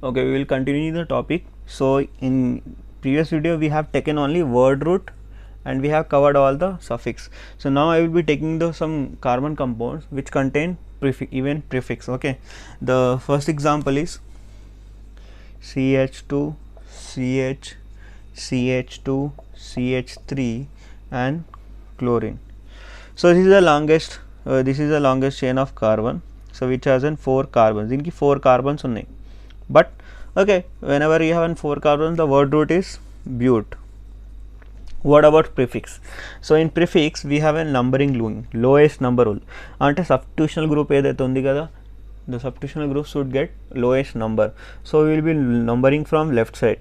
Okay, we will continue the topic. So in previous video we have taken only word root and we have covered all the suffix. So now I will be taking the some carbon compounds which contain even prefix. Okay, the first example is CH2, CH, CH2, CH3 and chlorine. So this is the longest chain of carbon. So which has in 4 carbons. इनकी 4 carbons उन्हें. But okay, whenever you have 4 carbons, the word root is but. What about prefix? So in prefix we have a numbering rule, lowest number rule. అంటే substitutional group ఏదైతే ఉంది కదా, the substitutional group should get lowest number. So we will be numbering from left side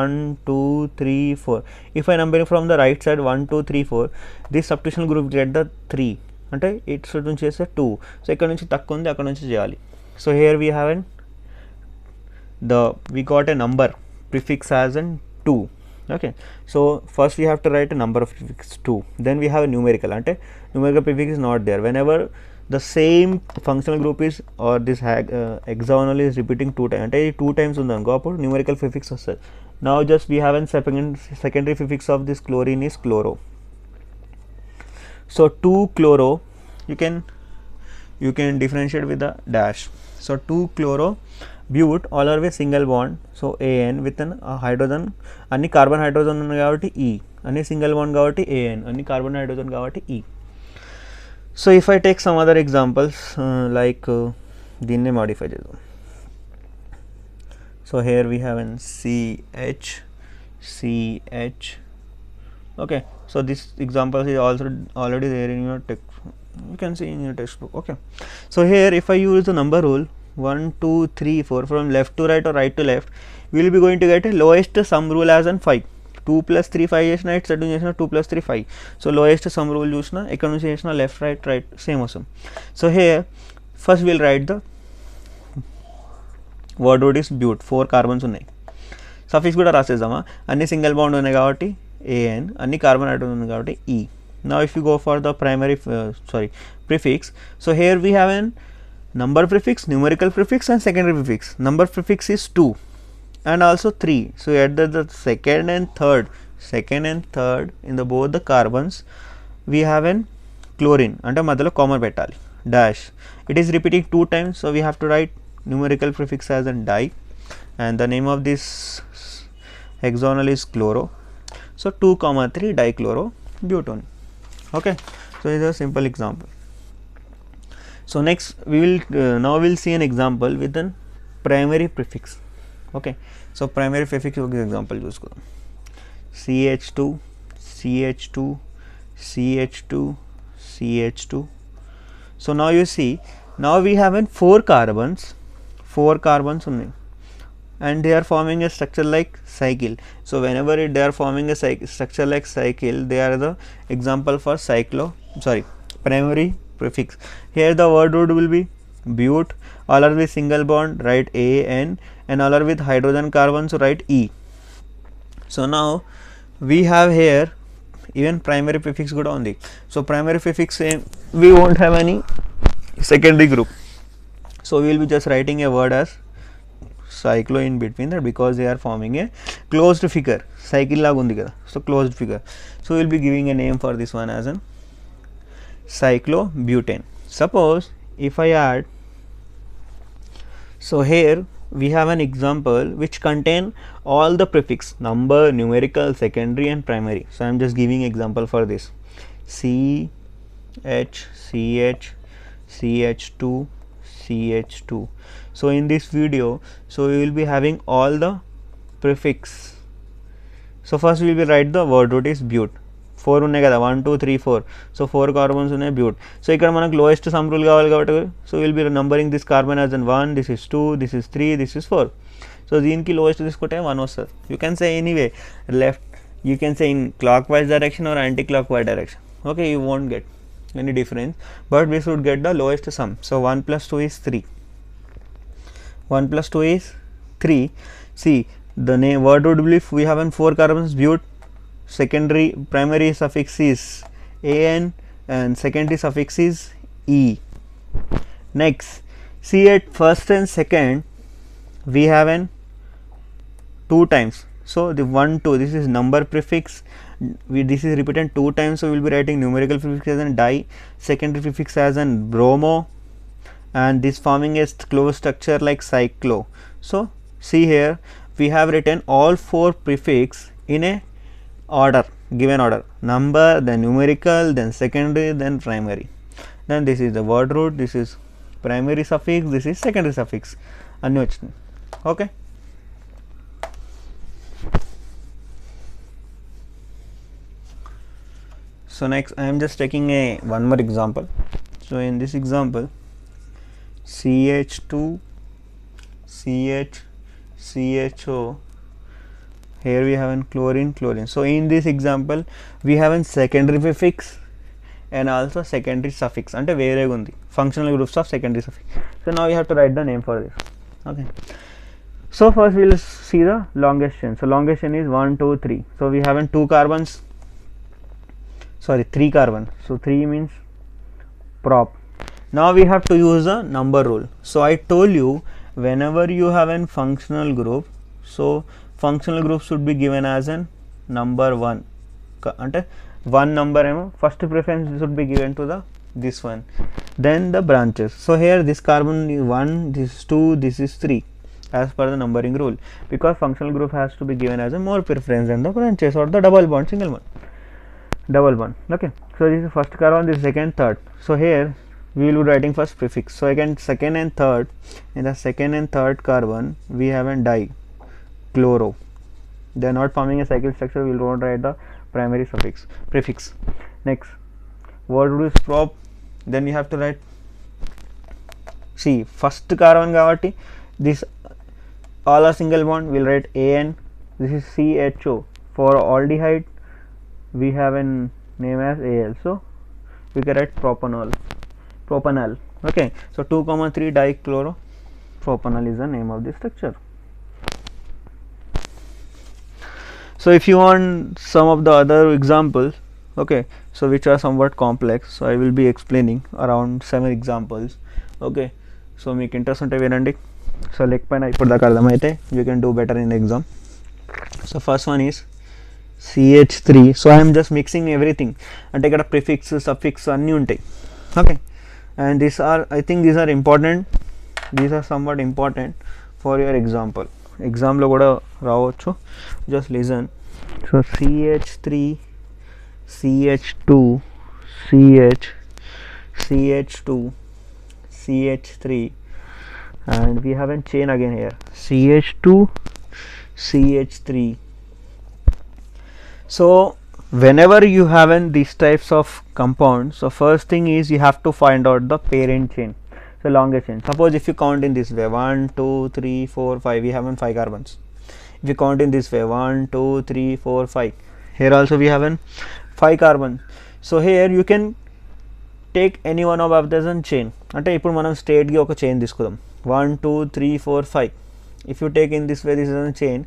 1 2 3 4. If I numbering from the right side 1 2 3 4, this substitutional group get the 3 అంటే it should నుంచి చేస్తే 2. So ఇక్కడ నుంచి తక్కువ ఉంది అక్కడ నుంచి చేయాలి. So here we have we got a number prefix as in 2. Okay, so first we have to write a number of prefix 2, then we have a numerical ante numerical prefix is not there. Whenever the same functional group is or this hexagonal is repeating 2 times ante 2 times undango appudu numerical prefix vastadi. Now just we have a secondary prefix of this chlorine is chloro. So 2 chloro you can differentiate with the dash. So 2 chloro but all are with single bond, so an with an hydrogen అన్ని carbon hydrogen ఉన్నాయి కాబట్టి E, అన్ని single bond కాబట్టి an, అన్ని carbon hydrogen కాబట్టి E. So if I take some other examples like దీన్నే modify చేద్దాం. So here we have an CH. Okay, so this example is also already there in your text, you can see in your textbook. Okay, so here if I use the number rule 1 2 3 4 from left to right or right to left, we will be going to get a lowest sum rule as in 5. 2 plus 3 5 చేసిన it set చేసిన 2 plus 3 5. So lowest some rule చూసిన ఇక్కడ నుంచి చేసిన left right same వస్తుంది. So here first will write the word route is బ్యూట్. 4 carbons ఉన్నాయి. Suffix కూడా రాసేద్దామా, అన్ని సింగిల్ బాండ్ ఉన్నాయి కాబట్టి an, అన్ని కార్బన్ హైడ్రోజన్ ఉంది కాబట్టి E. Now if you go for the prefix, so here we have an number prefix, numerical prefix and secondary prefix. Number prefix is 2 and also 3. So at the second and third in the both the carbons we have an chlorine అంటే మధ్యలో common పెట్టాలి dash. It is repeating 2 times, so we have to write numerical prefix as in di, and the name of this hexagonal is chloro. So 2 3 dichlorobutone. Okay, so this is a simple example. So next we will now we'll see an example with an primary prefix. Okay, so primary prefix example చూసుకుందాం. CH2, CH2. So now you see, now we have 4 carbons ఉన్నాయి and they are forming a structure like cycle. So whenever they are forming a structure like cycle, they are the example for primary prefix. Here the word root will be but, all are with single bond, write an, and all are with hydrogen carbon, so write E. So now we have here even primary prefix kuda undi. So primary prefix we won't have any secondary group, so we will be just writing a word as cyclo in between that, because they are forming a closed figure. Cycle laga undi kada, so closed figure. So we will be giving a name for this one as an cyclobutane. Suppose if I add, so here we have an example which contain all the prefix, number, numerical, secondary and primary. So I am just giving example for this. CH2. So in this video, so we will be having all the prefix. So first we will be write the word root is but. 4 ఉన్నాయి కదా, 1 2 3 4. So 4 carbons ఉన్నాయి బ్యూట్. So ఇక్కడ మనకు lowest some rule కావాలి కాబట్టి, so will be numbering this carbon as an 1, this is 2, this is 3, this is 4. So దీనికి lowest తీసుకుంటే 1 వస్తుంది. You can say anyway left, you can say in clock wise direction are anti clock wise direction. Okay, you won't get any difference, but we should get the lowest sum. So 1 plus 2 is 3. 1 plus 2 is 3. See the name word root will be, we have 4 carbons but, primary suffix is an and secondary suffix is E. Next, see at first and second we have an 2 times. So the 1 2, this is number prefix, this is repeated 2 times, so we will be writing numerical prefix as an di, secondary prefix as an bromo, and this forming a closed structure like cyclo. So see here, we have written all 4 prefix in a order, given order, number, then numerical, then secondary, then primary. Then this is the word root, this is primary suffix, this is secondary suffix. Okay. So next I am just taking a one more example. So in this example, CH2 CH CHO, here we have an chlorine. So in this example we have a secondary prefix and also secondary suffix, ante vere gundi functional groups of secondary suffix. So now you have to write the name for this. Okay, so first we will see the longest chain. So longest chain is 1 2 3. So we have 2 carbons, sorry 3 carbon, so 3 means prop. Now we have to use a number rule. So I told you, whenever you have a functional group, so functional group should be given as an number 1, ante one number first preference should be given to the this one, then the branches. So here this carbon is 1, this is 2, this is 3 as per the numbering rule, because functional group has to be given as a more preference than the branches or the double bond, single bond, double bond. Okay, so this is first carbon, this is second, third. So here we will be writing first prefix. So again second and third, in the second and third carbon we have a di, chloro. They are not forming a cycle structure, we will not write the primary suffix prefix. Next word root is prop, then you have to write, see first carbon gavati this all are single bond, we will write AN. This is CHO, for aldehyde we have a name as AL, so we can write propanol. Okay, so 2 3 dichloro propanol is the name of this structure. So if you want some of the other examples, okay, so which are somewhat complex, so I will be explaining around 7 examples. Okay, so meeku interest unte vinandi. So lekpaina ippudu daaka ardhamaithe you can do better in exam. So first one is CH3. so I am just mixing everything, ante ikkada prefix suffix anni untayi. Okay, and these are, I think these are important, these are somewhat important for your example, exam lo kuda raavochu, just listen. So CH3 CH2 CH2 CH3, and we have a chain again here, CH2 CH3. So whenever you have these types of compounds, so first thing is you have to find out the parent chain, so longest chain. Suppose if you count in this way 1 2 3 4 5, we have 5 carbons. If you count in this way 1 2 3 4 5, here also we have 5 carbon. So here you can take any one of the chain, ante ippudu manam straight gi oka chain తీసుకుందాం 1 2 3 4 5. If you take in this way, this is a chain.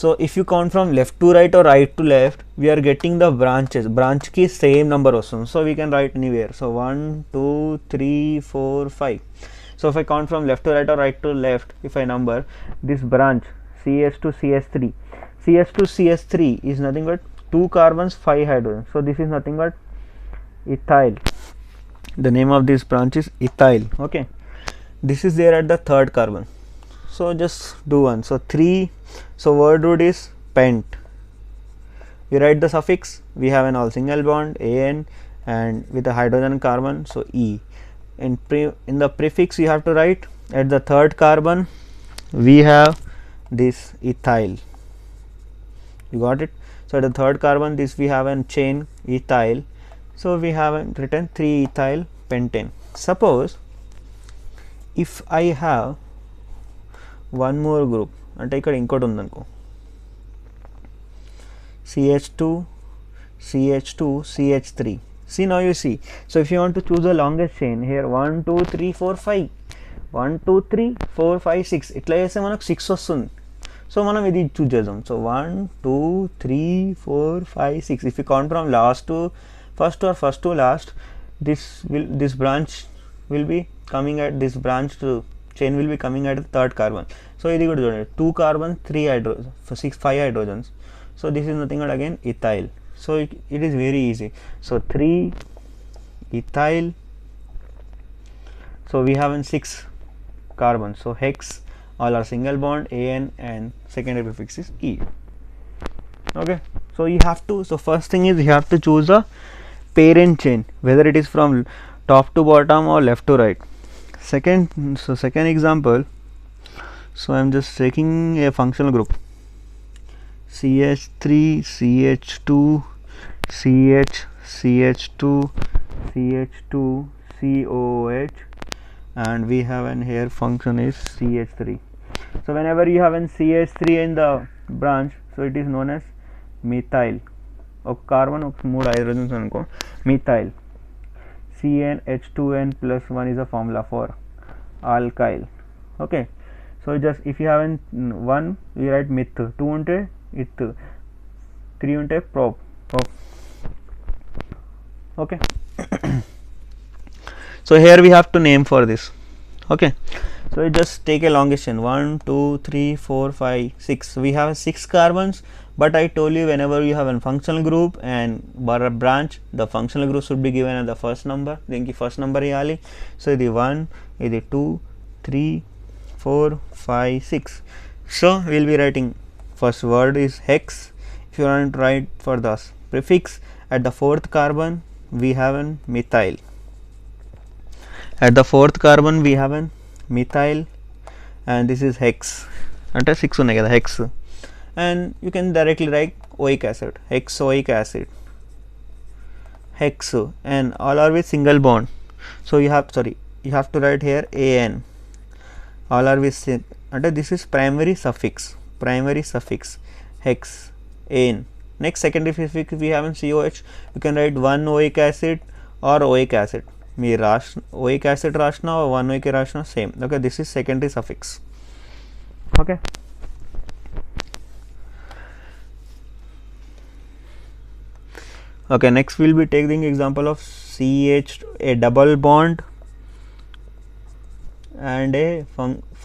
So if you count from left to right or right to left, we are getting the branches, branch ki same number also, so we can write anywhere. So 1 2 3 4 5. So if I count from left to right or right to left, if I number this branch CS to CS3, CS to CS3 is nothing but 2 carbons 5 hydrogen, so this is nothing but ethyl. The name of this branch is ethyl. Okay, this is there at the third carbon, so just do one. So 3, so word root is pent. We write the suffix, we have an all single bond AN and with a hydrogen carbon, so E. In the prefix you have to write at the third carbon we have this ethyl. You got it? So at the third carbon this we have a chain ethyl, so we have written 3 ethyl pentane. Suppose if I have one more group, అంటే ఇక్కడ ఇంకోటి ఉందనుకో CH2 CH2 CH3. See, now you see, so if you want to choose the longest chain here 1 2 3 4 5 1 2 3 4 5 6 ఇట్లా చేస్తే మనకు 6 వస్తుంది. So మనం ఇది చూస్ చేద్దాం. So 1 2 3 4 5 6. If you count from last to first or first to last, this branch will be coming at this branch to chain will be coming at the third carbon. So ఇది కూడా చూడండి 2 carbons 3 hydrogens, 5 hydrogens. So this is nothing but again ethyl. So it is very easy. So 3 ethyl. So we have 6 carbons. So hex, all are single bond, an, and secondary prefix is e. Okay, so you have to, so first thing is you have to choose a parent chain, whether it is from top to bottom or left to right. Second example, so I am just taking a functional group CH3 CH2 CH CH2 CH2 COH, and we have an here function is CH3. So whenever you have an CH3 in the branch, so it is known as methyl. ఒక carbon ఒక 3 hydrogens అనుకో, methyl. CnH2n plus 1 is a formula for alkyl. Okay, so just if you have 1 you write meth, 2 unte ith, 3 unte prop. Okay. So here we have to name for this. Okay, so you just take a longest chain 1 2 3 4 5 6. We have 6 carbons, but I told you whenever you have a functional group and a branch, the functional group should be given at the first number. Then first number iyali. So the 1, the 2, 3, 4, 5, 6. So we will be writing first word is hex. If you want to write for the prefix, at the fourth carbon we have an methyl. At the fourth carbon we have an methyl, and this is hex. Ante 6 unnai kada hex, and you can directly write oic acid, hexoic acid, hex, and all are with single bond. So you have to write here an, all are with ante this is primary suffix hex, an. Next secondary prefix we have in COH, you can write 1 oic acid or oic acid. Me oic acid రాసిన 1 oic రాసిన same. Okay, this is secondary suffix. Okay, okay, next we will be taking example of CH, a double bond and a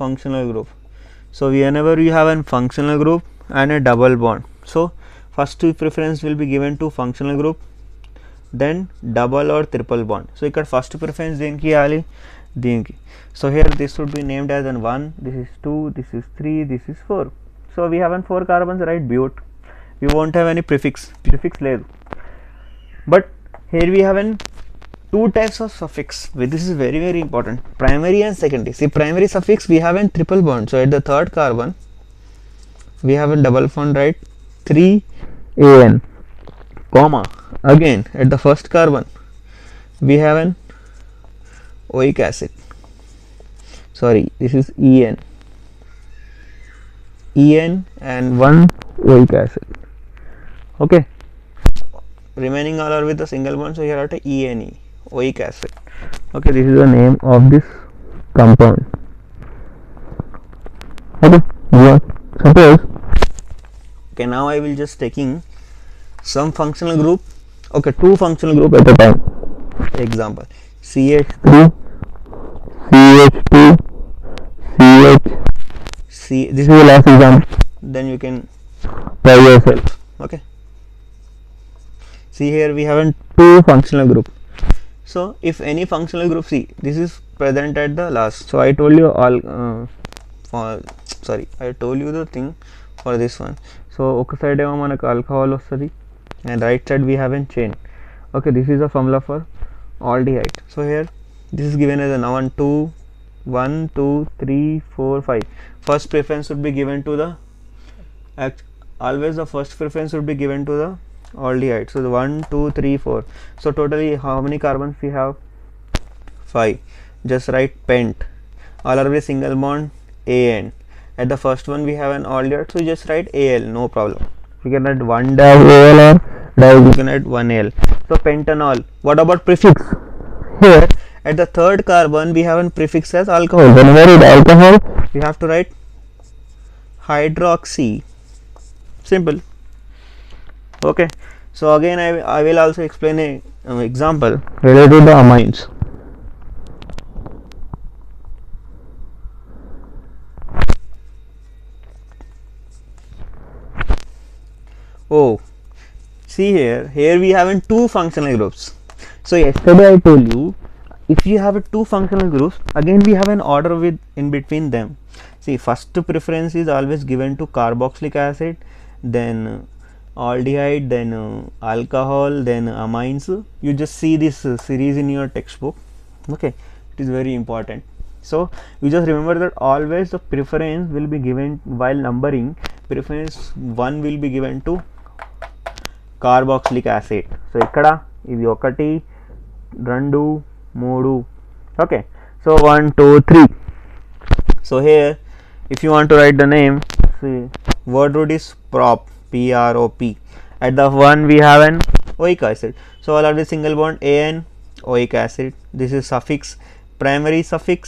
functional group. So whenever you have a functional group and a double bond, so first preference will be given to functional group, then double or triple bond. So ఇక్కడ first preference దేనికి ఇవ్వాలి, దీనికి. So here this should be named as an 1, this is 2, this is 3, this is 4. So we have 4 carbons, right? But we won't have any prefix లేదు. But here we have 2 types of suffix. This is very very important, primary and secondary. See, primary suffix we have a triple bond. So at the third carbon we have a double bond, right? 3an, comma, again at the first carbon we have an oic acid, sorry, this is en and 1 oic acid. Okay, remaining all are with a single bond, so here are ene, oic acid. Okay, this is the name of this compound. Okay, suppose, okay, now I will just taking some functional group. Okay, 2 functional group at a time. Example, CH3 CH2 CH, this is the last example, then you can try yourself. Okay, see here we have 2 functional group. So if any functional group, see this is present at the last. So I told you all I told you the thing for this one. So ఒక side ఏమో మనకు alcohol వస్తుంది, and right side we have a chain. Okay, this is a formula for aldehyde. So here this is given as a 1 2 3 4 5. First preference should be given to the always the first preference should be given to the aldehyde. So the 1 2 3 4. So totally how many carbons we have? 5. Just write pent, all are with single bond, an. At the first one we have an aldehyde, so you just write al, no problem. You can write 1 al or you can write 1 al. So pentanol. What about prefix? Here at the third carbon we have a prefix as alcohol. Whenever it alcohol we have to write hydroxy. Simple. Okay, so again I will also explain a example related to the amines. Oh, see here we have in two functional groups. So yesterday I told you, if you have two functional groups, again we have an order with in between them. See, first preference is always given to carboxylic acid, then aldehyde, then alcohol, then amines. You just see this series in your textbook. Okay, it is very important. So you just remember that always the preference will be given while numbering. Preference 1 will be given to carboxylic acid. So ikkada ఇది 1 2 3. Okay, so 1 2 3. So here if you want to write the name, see, word root is prop, prop. At the 1 we have an oic acid, so all of the single bond an oic acid. This is suffix, primary suffix,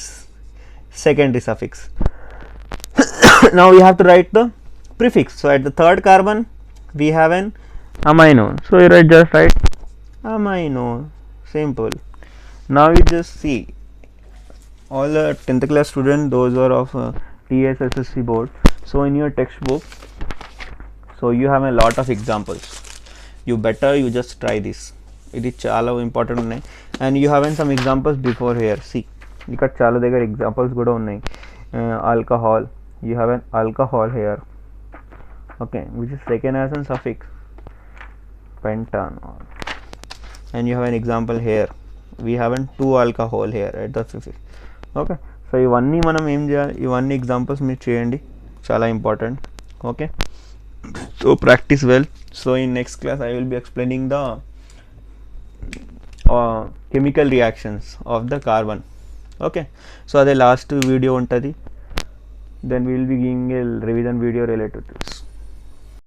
secondary suffix. Now we have to write the prefix. So at the third carbon we have an amino, so you just write amino, simple. Now you just see, all the 10th class students, those who are of TSSSC board, so in your textbook, so you have a lot of examples. You just try this, it is chala important unnai, and you have some examples before here. See, ikkada chala దగ్గర examples kuda unnai. Alcohol, you have an alcohol here, okay, which is taken as a suffix, pentanol, and you have an example here, we have an 2 alcohol here at the suffix. Okay, so ఇవన్నీ మనం ఏం చేయాలి, ఇవన్నీ examples మీరు చేయండి, చాలా important. Okay, so practice well. So in next class I will be explaining the chemical reactions of the carbon. Okay, so అదే last video ఉంటుంది, then will be giving a revision video related to this.